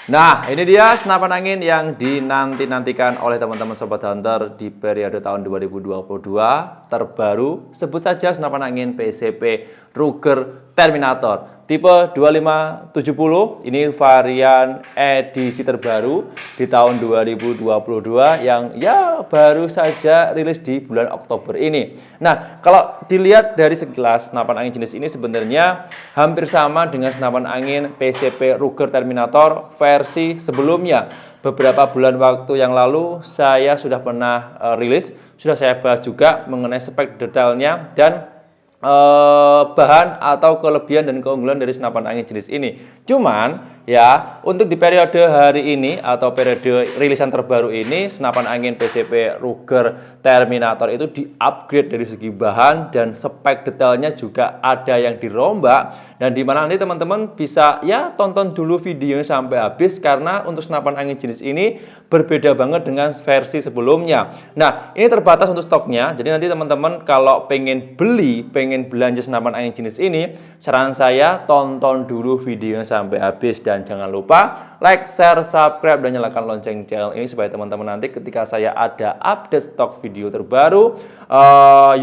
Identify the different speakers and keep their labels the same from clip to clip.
Speaker 1: Nah, ini dia senapan angin yang dinanti-nantikan oleh teman-teman Sobat Hunter di periode tahun 2022 terbaru. Sebut saja senapan angin PCP Ruger Terminator tipe 2570. Ini varian edisi terbaru di tahun 2022 yang ya baru saja rilis di bulan Oktober ini. Nah, kalau dilihat dari sekilas senapan angin jenis ini sebenarnya hampir sama dengan senapan angin PCP Ruger Terminator versi sebelumnya. Beberapa bulan waktu yang lalu saya sudah pernah rilis, sudah saya bahas juga mengenai spek detailnya dan bahan atau kelebihan dan keunggulan dari senapan angin jenis ini. Cuman ya, untuk di periode hari ini atau periode rilisan terbaru ini, senapan angin PCP Ruger Terminator itu di-upgrade dari segi bahan dan spek detailnya juga ada yang dirombak, dan dimana nanti teman-teman bisa ya tonton dulu videonya sampai habis karena untuk senapan angin jenis ini berbeda banget dengan versi sebelumnya. Nah, ini terbatas untuk stoknya, jadi nanti teman-teman kalau pengen belanja senapan angin jenis ini, saran saya tonton dulu videonya sampai habis dan jangan lupa like, share, subscribe, dan nyalakan lonceng channel ini supaya teman-teman nanti ketika saya ada update stok video terbaru,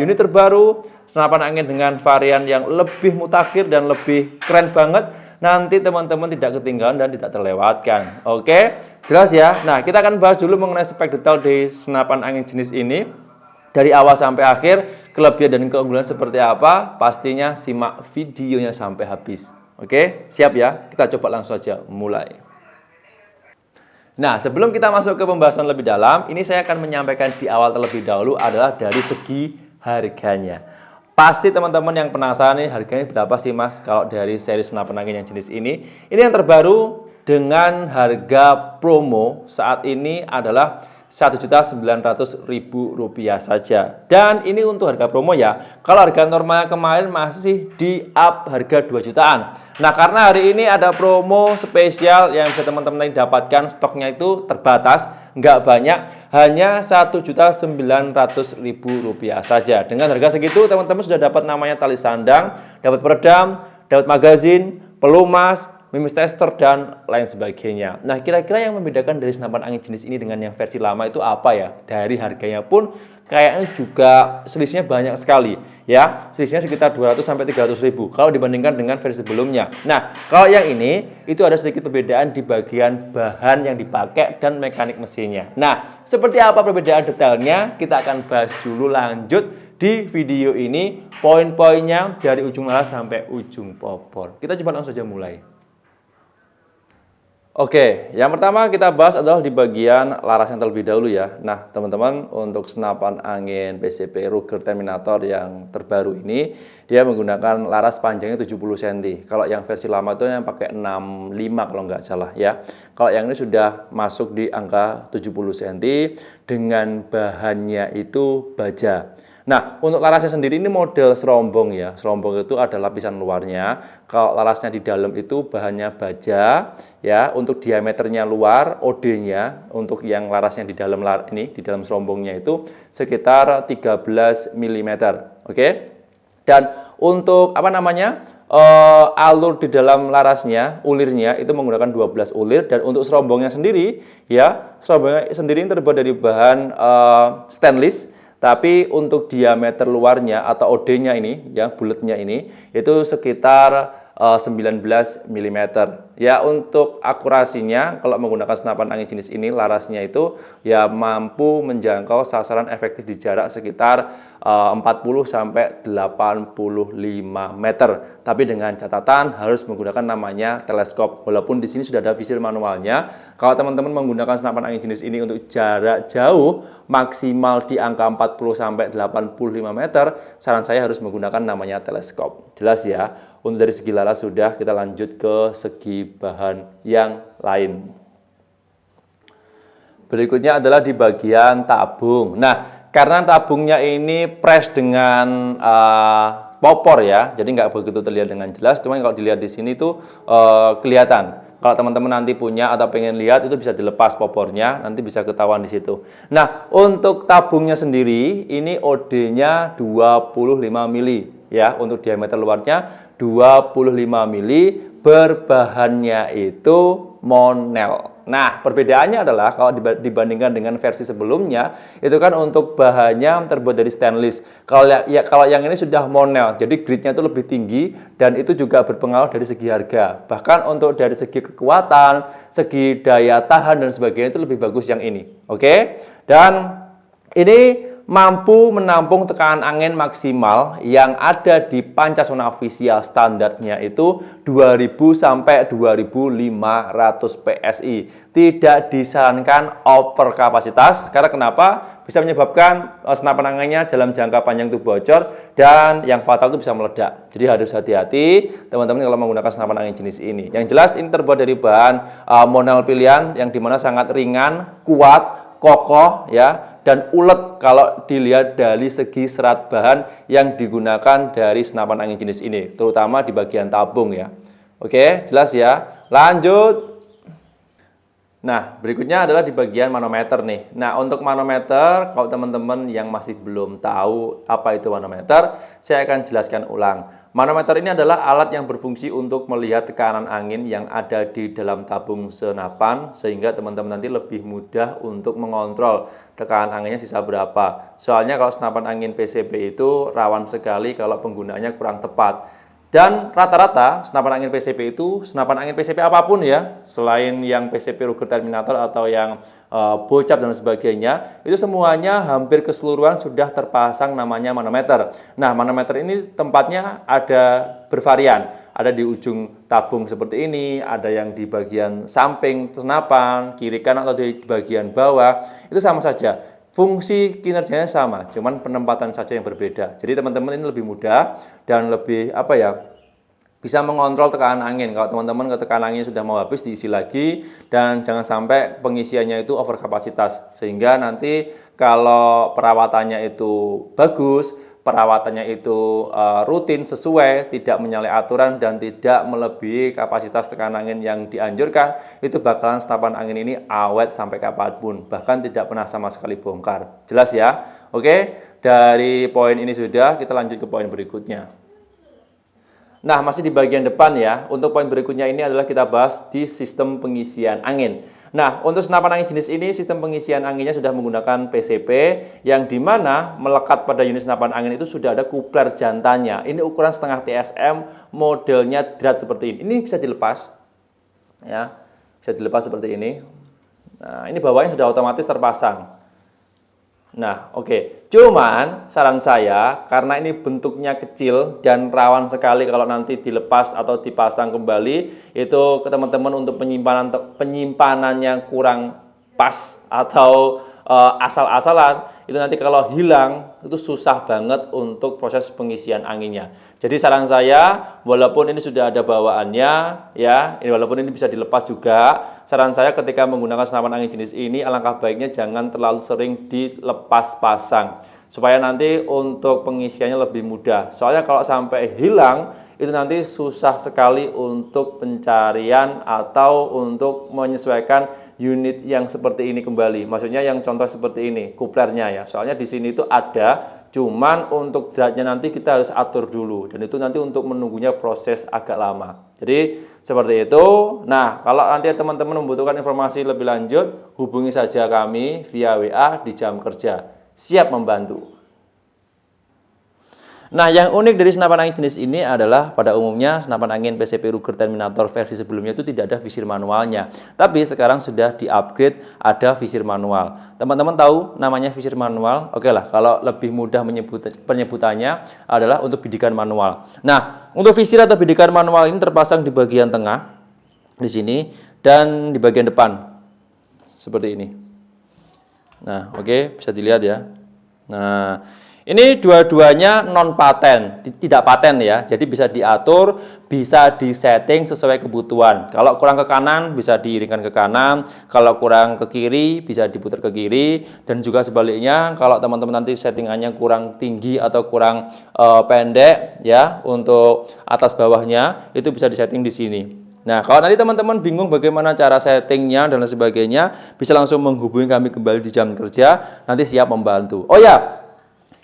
Speaker 1: unit terbaru, senapan angin dengan varian yang lebih mutakhir dan lebih keren banget, nanti teman-teman tidak ketinggalan dan tidak terlewatkan. Oke, jelas ya? Nah, kita akan bahas dulu mengenai spek detail di senapan angin jenis ini. Dari awal sampai akhir, kelebihan dan keunggulan seperti apa? Pastinya simak videonya sampai habis. Oke, siap ya? Kita coba langsung saja mulai. Nah, sebelum kita masuk ke pembahasan lebih dalam, ini saya akan menyampaikan di awal terlebih dahulu adalah dari segi harganya. Pasti teman-teman yang penasaran nih, harganya berapa sih Mas kalau dari seri senapan angin yang jenis ini? Ini yang terbaru dengan harga promo saat ini adalah Rp1.900.000 saja. Dan ini untuk harga promo ya. Kalau harga normal kemarin masih di up harga 2 jutaan. Nah, karena hari ini ada promo spesial yang bisa teman-teman dapatkan, stoknya itu terbatas, nggak banyak, hanya Rp1.900.000 saja. Dengan harga segitu teman-teman sudah dapat namanya tali sandang, dapat peredam, dapat magazin, pelumas, mimis tester, dan lain sebagainya. Nah, kira-kira yang membedakan dari senapan angin jenis ini dengan yang versi lama itu apa ya? Dari harganya pun kayaknya juga selisihnya banyak sekali ya. Selisihnya sekitar 200-300 ribu kalau dibandingkan dengan versi sebelumnya. Nah, kalau yang ini itu ada sedikit perbedaan di bagian bahan yang dipakai dan mekanik mesinnya. Nah, seperti apa perbedaan detailnya? Kita akan bahas dulu lanjut di video ini, poin-poinnya dari ujung laras sampai ujung popor. Kita coba langsung saja mulai. Oke, yang pertama kita bahas adalah di bagian laras yang terlebih dahulu ya. Nah, teman-teman, untuk senapan angin PCP Ruger Terminator yang terbaru ini, dia menggunakan laras panjangnya 70 cm. Kalau yang versi lama itu yang pakai 65 kalau nggak salah ya. Kalau yang ini sudah masuk di angka 70 cm dengan bahannya itu baja. Nah, untuk larasnya sendiri ini model serombong ya. Serombong itu ada lapisan luarnya. Kalau larasnya di dalam itu bahannya baja ya. Untuk diameternya luar, OD-nya untuk yang larasnya di dalam di dalam serombongnya itu sekitar 13 mm. Oke. Dan untuk alur di dalam larasnya, ulirnya itu menggunakan 12 ulir, dan untuk serombongnya sendiri ya, serombongnya sendiri terbuat dari bahan stainless. Tapi untuk diameter luarnya atau OD-nya ini, ya bulatnya ini, itu sekitar 19 mm. Ya, untuk akurasinya, kalau menggunakan senapan angin jenis ini, larasnya itu ya mampu menjangkau sasaran efektif di jarak sekitar 40-85 meter. Tapi dengan catatan harus menggunakan namanya teleskop. Walaupun di sini sudah ada visir manualnya, kalau teman-teman menggunakan senapan angin jenis ini untuk jarak jauh, maksimal di angka 40-85 meter, saran saya harus menggunakan namanya teleskop. Jelas ya? Untuk dari segi laras sudah, kita lanjut ke segi bahan yang lain. Berikutnya adalah di bagian tabung. Nah, karena tabungnya ini press dengan popor ya, jadi nggak begitu terlihat dengan jelas. Cuman kalau dilihat di sini tuh kelihatan. Kalau teman-teman nanti punya atau pengen lihat, itu bisa dilepas popornya, nanti bisa ketahuan di situ. Nah, untuk tabungnya sendiri, ini OD-nya 25 mili ya, untuk diameter luarnya 25 mili, berbahannya itu monel. Nah, perbedaannya adalah kalau dibandingkan dengan versi sebelumnya, itu kan untuk bahannya terbuat dari stainless. Kalau yang ini sudah monel, jadi gritnya itu lebih tinggi dan itu juga berpengaruh dari segi harga. Bahkan untuk dari segi kekuatan, segi daya tahan dan sebagainya itu lebih bagus yang ini. Oke? Dan ini mampu menampung tekanan angin maksimal yang ada di Pancasona Official standarnya itu 2000 sampai 2500 PSI. Tidak disarankan over kapasitas karena kenapa? Bisa menyebabkan senapan anginnya dalam jangka panjang itu bocor dan yang fatal itu bisa meledak. Jadi harus hati-hati teman-teman kalau menggunakan senapan angin jenis ini. Yang jelas ini terbuat dari bahan monel pilihan yang dimana sangat ringan, kuat, kokoh ya, dan ulet kalau dilihat dari segi serat bahan yang digunakan dari senapan angin jenis ini, terutama di bagian tabung ya. Oke, jelas ya. Lanjut. Nah, berikutnya adalah di bagian manometer nih. Nah, untuk manometer, kalau teman-teman yang masih belum tahu apa itu manometer, saya akan jelaskan ulang. Manometer ini adalah alat yang berfungsi untuk melihat tekanan angin yang ada di dalam tabung senapan, sehingga teman-teman nanti lebih mudah untuk mengontrol tekanan anginnya sisa berapa. Soalnya kalau senapan angin PCP itu rawan sekali kalau penggunaannya kurang tepat. Dan rata-rata senapan angin PCP itu, senapan angin PCP apapun ya, selain yang PCP Ruger Terminator atau yang bocap dan sebagainya, itu semuanya hampir keseluruhan sudah terpasang namanya manometer. Nah, manometer ini tempatnya ada bervarian. Ada di ujung tabung seperti ini, ada yang di bagian samping senapan, kiri kanan atau di bagian bawah, itu sama saja. Fungsi kinerjanya sama, cuman penempatan saja yang berbeda. Jadi teman-teman ini lebih mudah dan lebih bisa mengontrol tekanan angin. Kalau teman-teman tekanan anginnya sudah mau habis, diisi lagi dan jangan sampai pengisiannya itu over kapasitas. Sehingga nanti kalau perawatannya itu bagus, perawatannya itu rutin sesuai, tidak menyalahi aturan dan tidak melebihi kapasitas tekanan angin yang dianjurkan, itu bakalan senapan angin ini awet sampai kapanpun, bahkan tidak pernah sama sekali bongkar. Jelas ya? Oke, dari poin ini sudah, kita lanjut ke poin berikutnya. Nah, masih di bagian depan ya. Untuk poin berikutnya ini adalah kita bahas di sistem pengisian angin. Nah, untuk senapan angin jenis ini, sistem pengisian anginnya sudah menggunakan PCP, yang dimana melekat pada unit senapan angin itu sudah ada kupler jantannya. Ini ukuran setengah TSM, modelnya drat seperti ini. Ini bisa dilepas, ya, bisa dilepas seperti ini. Nah, ini bawahnya sudah otomatis terpasang. Nah, oke. Cuman saran saya, karena ini bentuknya kecil dan rawan sekali kalau nanti dilepas atau dipasang kembali, itu ke teman-teman untuk penyimpanannya kurang pas atau asal-asalan, itu nanti kalau hilang itu susah banget untuk proses pengisian anginnya. Jadi saran saya, walaupun ini sudah ada bawaannya ya, walaupun ini bisa dilepas juga, saran saya ketika menggunakan senapan angin jenis ini alangkah baiknya jangan terlalu sering dilepas pasang supaya nanti untuk pengisiannya lebih mudah. Soalnya kalau sampai hilang itu nanti susah sekali untuk pencarian atau untuk menyesuaikan unit yang seperti ini kembali. Maksudnya yang contoh seperti ini, kuplernya ya. Soalnya di sini itu ada, cuman untuk dratnya nanti kita harus atur dulu. Dan itu nanti untuk menunggunya proses agak lama. Jadi seperti itu. Nah, kalau nanti teman-teman membutuhkan informasi lebih lanjut, hubungi saja kami via WA di jam kerja. Siap membantu. Nah, yang unik dari senapan angin jenis ini adalah pada umumnya senapan angin PCP Ruger Terminator versi sebelumnya itu tidak ada visir manualnya. Tapi sekarang sudah di-upgrade ada visir manual. Teman-teman tahu namanya visir manual? Oke lah, kalau lebih mudah penyebutannya adalah untuk bidikan manual. Nah, untuk visir atau bidikan manual ini terpasang di bagian tengah, di sini, dan di bagian depan. Seperti ini. Nah, oke, bisa dilihat ya. Nah, ini dua-duanya non paten, tidak paten ya. Jadi bisa diatur, bisa disetting sesuai kebutuhan. Kalau kurang ke kanan bisa diiringkan ke kanan, kalau kurang ke kiri bisa diputar ke kiri, dan juga sebaliknya kalau teman-teman nanti settingannya kurang tinggi atau kurang pendek ya untuk atas bawahnya itu bisa disetting di sini. Nah, kalau nanti teman-teman bingung bagaimana cara settingnya dan lain sebagainya, bisa langsung menghubungi kami kembali di jam kerja, nanti siap membantu. Oh ya,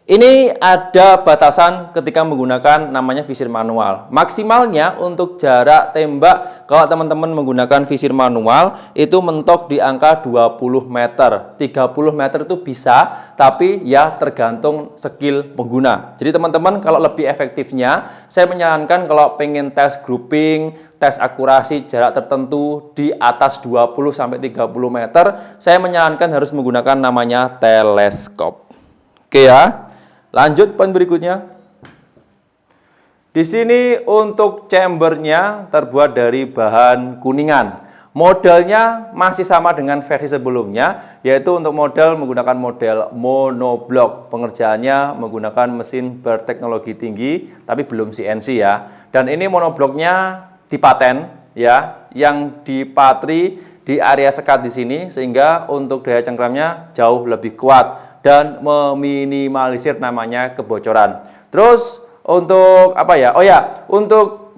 Speaker 1: Ini ada batasan ketika menggunakan namanya visir manual. Maksimalnya untuk jarak tembak kalau teman-teman menggunakan visir manual itu mentok di angka 20 meter. 30 meter itu bisa, tapi ya tergantung skill pengguna. Jadi teman-teman kalau lebih efektifnya, saya menyarankan kalau pengen tes grouping, tes akurasi jarak tertentu di atas 20-30 meter, saya menyarankan harus menggunakan namanya teleskop. Oke ya. Lanjut poin berikutnya. Di sini untuk chambernya terbuat dari bahan kuningan. Modelnya masih sama dengan versi sebelumnya, yaitu untuk model menggunakan model monoblock. Pengerjaannya menggunakan mesin berteknologi tinggi, tapi belum CNC ya. Dan ini monoblocknya dipaten ya, yang dipatri di area sekat di sini, sehingga untuk daya cengkramnya jauh lebih kuat dan meminimalisir namanya kebocoran. Terus untuk apa ya? Oh ya, untuk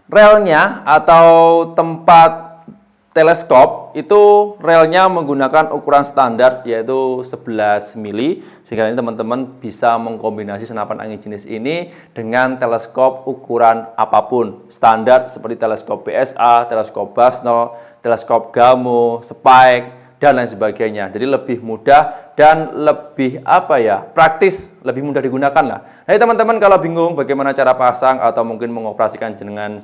Speaker 1: relnya atau tempat teleskop itu relnya menggunakan ukuran standar yaitu 11 mili, sehingga ini teman-teman bisa mengkombinasi senapan angin jenis ini dengan teleskop ukuran apapun, standar seperti teleskop BSA, teleskop Basnel, teleskop Gamo, Spike dan lain sebagainya. Jadi lebih mudah dan lebih apa ya, praktis, lebih mudah digunakan lah. Nah teman-teman kalau bingung bagaimana cara pasang atau mungkin mengoperasikan dengan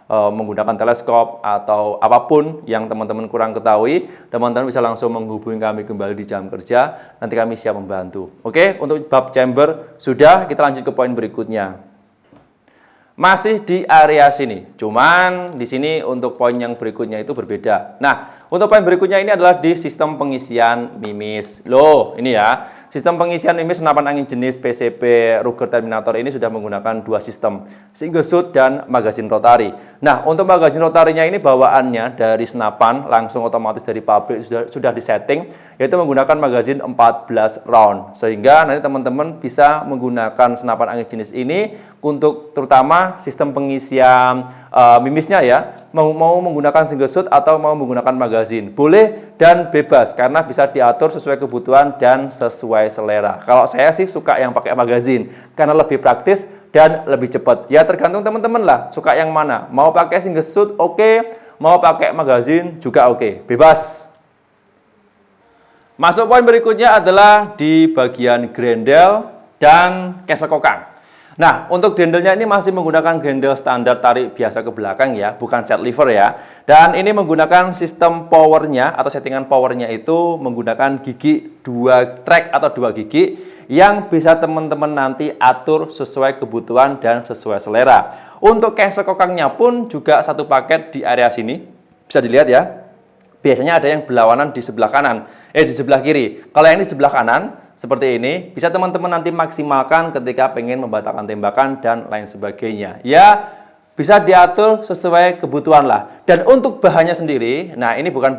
Speaker 1: menggunakan teleskop atau apapun yang teman-teman kurang ketahui, teman-teman bisa langsung menghubungi kami kembali di jam kerja, nanti kami siap membantu. Oke, untuk bab chamber sudah, kita lanjut ke poin berikutnya. Masih di area sini, cuman di sini untuk poin yang berikutnya itu berbeda. Nah, untuk poin berikutnya ini adalah di sistem pengisian mimis. Loh, ini ya, sistem pengisian mimis senapan angin jenis PCP Ruger Terminator ini sudah menggunakan dua sistem, single shot dan magazin rotary. Nah, untuk magazin rotarinya ini bawaannya dari senapan langsung otomatis dari pabrik sudah disetting, yaitu menggunakan magazin 14 round, sehingga nanti teman-teman bisa menggunakan senapan angin jenis ini untuk terutama sistem pengisian mimisnya ya, mau menggunakan single shot atau mau menggunakan magazin, boleh dan bebas karena bisa diatur sesuai kebutuhan dan sesuai selera. Kalau saya sih suka yang pakai magazin karena lebih praktis dan lebih cepat. Ya tergantung teman-teman lah suka yang mana. Mau pakai single shot oke, mau pakai magazin juga oke, bebas. Masuk poin berikutnya adalah di bagian grendel dan kesekokang. Nah, untuk grendelnya ini masih menggunakan grendel standar tarik biasa ke belakang ya, bukan set lever ya. Dan ini menggunakan sistem powernya atau settingan powernya itu menggunakan gigi 2 track atau 2 gigi yang bisa teman-teman nanti atur sesuai kebutuhan dan sesuai selera. Untuk kesekokangnya pun juga satu paket di area sini, bisa dilihat ya. Biasanya ada yang berlawanan di sebelah kanan, di sebelah kiri. Kalau yang ini di sebelah kanan, seperti ini, bisa teman-teman nanti maksimalkan ketika pengen membatalkan tembakan dan lain sebagainya. Ya, bisa diatur sesuai kebutuhan lah. Dan untuk bahannya sendiri, nah ini bukan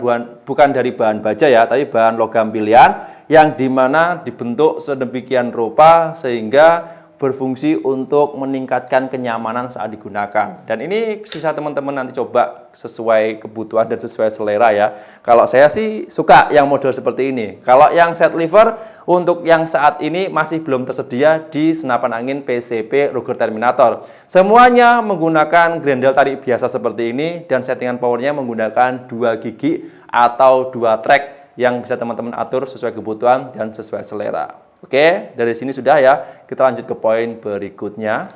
Speaker 1: dari bahan baja ya, tapi bahan logam pilihan yang dimana dibentuk sedemikian rupa sehingga berfungsi untuk meningkatkan kenyamanan saat digunakan. Dan ini bisa teman-teman nanti coba sesuai kebutuhan dan sesuai selera ya. Kalau saya sih suka yang model seperti ini. Kalau yang set lever untuk yang saat ini masih belum tersedia di senapan angin PCP Ruger Terminator. Semuanya menggunakan grendel tarik biasa seperti ini dan settingan powernya menggunakan 2 gigi atau 2 track yang bisa teman-teman atur sesuai kebutuhan dan sesuai selera. Oke, dari sini sudah ya. Kita lanjut ke poin berikutnya.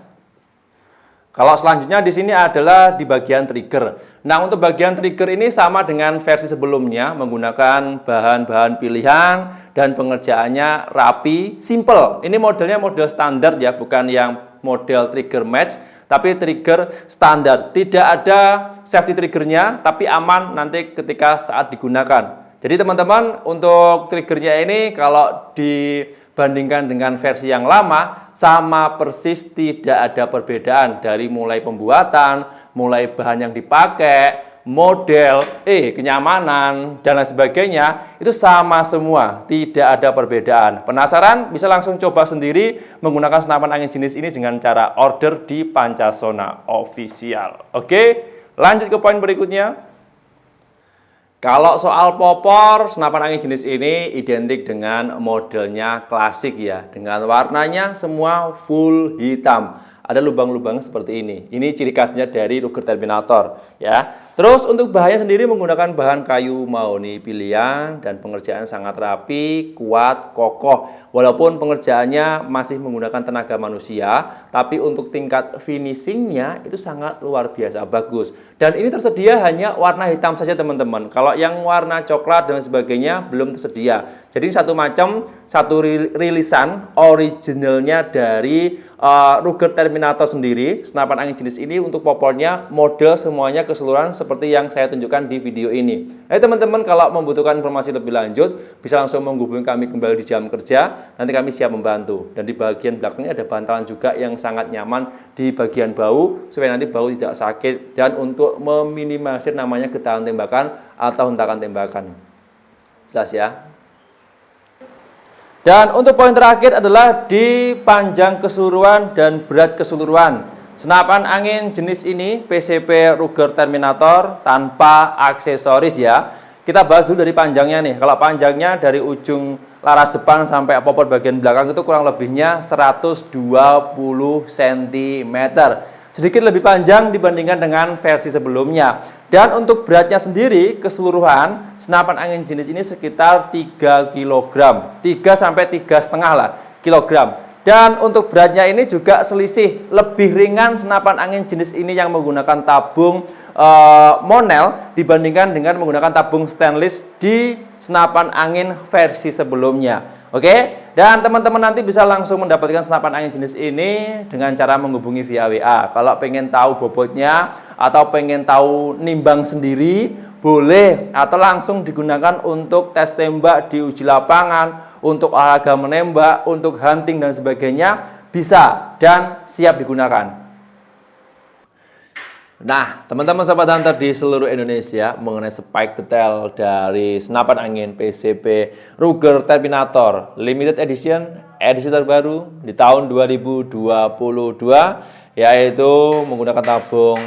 Speaker 1: Kalau selanjutnya di sini adalah di bagian trigger. Nah, untuk bagian trigger ini sama dengan versi sebelumnya, menggunakan bahan-bahan pilihan dan pengerjaannya rapi, simple. Ini modelnya model standar ya, bukan yang model trigger match, tapi trigger standar. Tidak ada safety triggernya, tapi aman nanti ketika saat digunakan. Jadi teman-teman, untuk triggernya ini kalau dibandingkan dengan versi yang lama, sama persis, tidak ada perbedaan dari mulai pembuatan, mulai bahan yang dipakai, model, kenyamanan, dan lain sebagainya, itu sama semua, tidak ada perbedaan. Penasaran? Bisa langsung coba sendiri menggunakan senapan angin jenis ini dengan cara order di Pancasona Official. Oke, lanjut ke poin berikutnya. Kalau soal popor, senapan angin jenis ini identik dengan modelnya klasik ya, dengan warnanya semua full hitam. Ada lubang-lubang seperti ini. Ini ciri khasnya dari Ruger Terminator ya. Terus untuk bahannya sendiri menggunakan bahan kayu mahoni pilihan dan pengerjaan sangat rapi, kuat, kokoh. Walaupun pengerjaannya masih menggunakan tenaga manusia, tapi untuk tingkat finishingnya itu sangat luar biasa bagus. Dan ini tersedia hanya warna hitam saja teman-teman. Kalau yang warna coklat dan sebagainya belum tersedia. Jadi satu macam, satu rilisan originalnya dari Ruger Terminator sendiri. Senapan angin jenis ini untuk popornya model semuanya keseluruhan seperti yang saya tunjukkan di video ini. Nah teman-teman, kalau membutuhkan informasi lebih lanjut bisa langsung menghubungi kami kembali di jam kerja. Nanti kami siap membantu. Dan di bagian belakangnya ada bantalan juga yang sangat nyaman di bagian bahu supaya nanti bahu tidak sakit dan untuk meminimalisir namanya getaran tembakan atau hentakan tembakan. Jelas ya. Dan untuk poin terakhir adalah di panjang keseluruhan dan berat keseluruhan. Senapan angin jenis ini PCP Ruger Terminator tanpa aksesoris ya. Kita bahas dulu dari panjangnya nih. Kalau panjangnya dari ujung laras depan sampai popor bagian belakang itu kurang lebihnya 120 cm. Sedikit lebih panjang dibandingkan dengan versi sebelumnya. Dan untuk beratnya sendiri keseluruhan senapan angin jenis ini sekitar 3 kg. 3 sampai 3,5 lah kilogram. Dan untuk beratnya ini juga selisih lebih ringan senapan angin jenis ini yang menggunakan tabung Monel dibandingkan dengan menggunakan tabung stainless di senapan angin versi sebelumnya. Oke, dan teman-teman nanti bisa langsung mendapatkan senapan angin jenis ini dengan cara menghubungi via WA. Kalau pengen tahu bobotnya atau pengen tahu nimbang sendiri, boleh, atau langsung digunakan untuk tes tembak di uji lapangan, untuk olahraga menembak, untuk hunting dan sebagainya, bisa dan siap digunakan. Nah, teman-teman sahabat hunter di seluruh Indonesia mengenai spek detail dari senapan angin PCP Ruger Terminator Limited Edition, edisi terbaru di tahun 2022, yaitu menggunakan tabung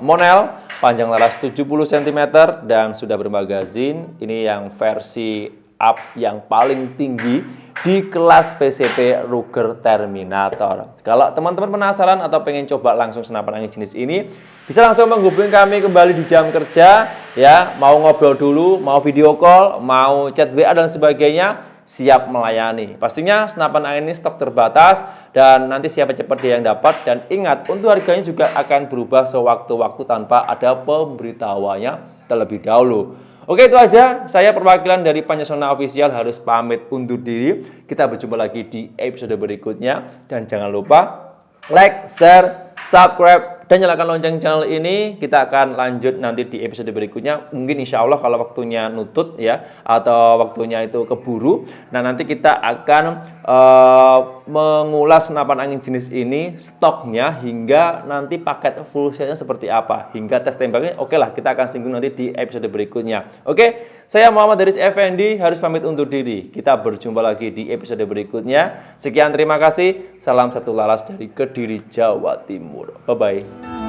Speaker 1: Monel panjang laras 70 cm dan sudah bermagazin. Ini yang versi up yang paling tinggi di kelas PCP Ruger Terminator. Kalau teman-teman penasaran atau pengen coba langsung senapan angin jenis ini, bisa langsung menghubungi kami kembali di jam kerja ya. Mau ngobrol dulu, mau video call, mau chat WA dan sebagainya, siap melayani. Pastinya senapan angin ini stok terbatas dan nanti siapa cepat dia yang dapat. Dan ingat, untuk harganya juga akan berubah sewaktu-waktu tanpa ada pemberitahuannya terlebih dahulu. Oke, itu aja. Saya perwakilan dari Panjasona Official harus pamit undur diri. Kita berjumpa lagi di episode berikutnya. Dan jangan lupa like, share, subscribe, dan nyalakan lonceng channel ini. Kita akan lanjut nanti di episode berikutnya. Mungkin insya Allah kalau waktunya nutut ya, atau waktunya itu keburu. Nah, nanti kita akan mengulas senapan angin jenis ini, stoknya, hingga nanti paket full setnya seperti apa, hingga tes tembaknya. Oke lah, kita akan singgung nanti di episode berikutnya. Oke, saya Muhammad Haris Effendi harus pamit undur diri. Kita berjumpa lagi di episode berikutnya. Sekian, terima kasih. Salam satu laras dari Kediri, Jawa Timur. Bye-bye.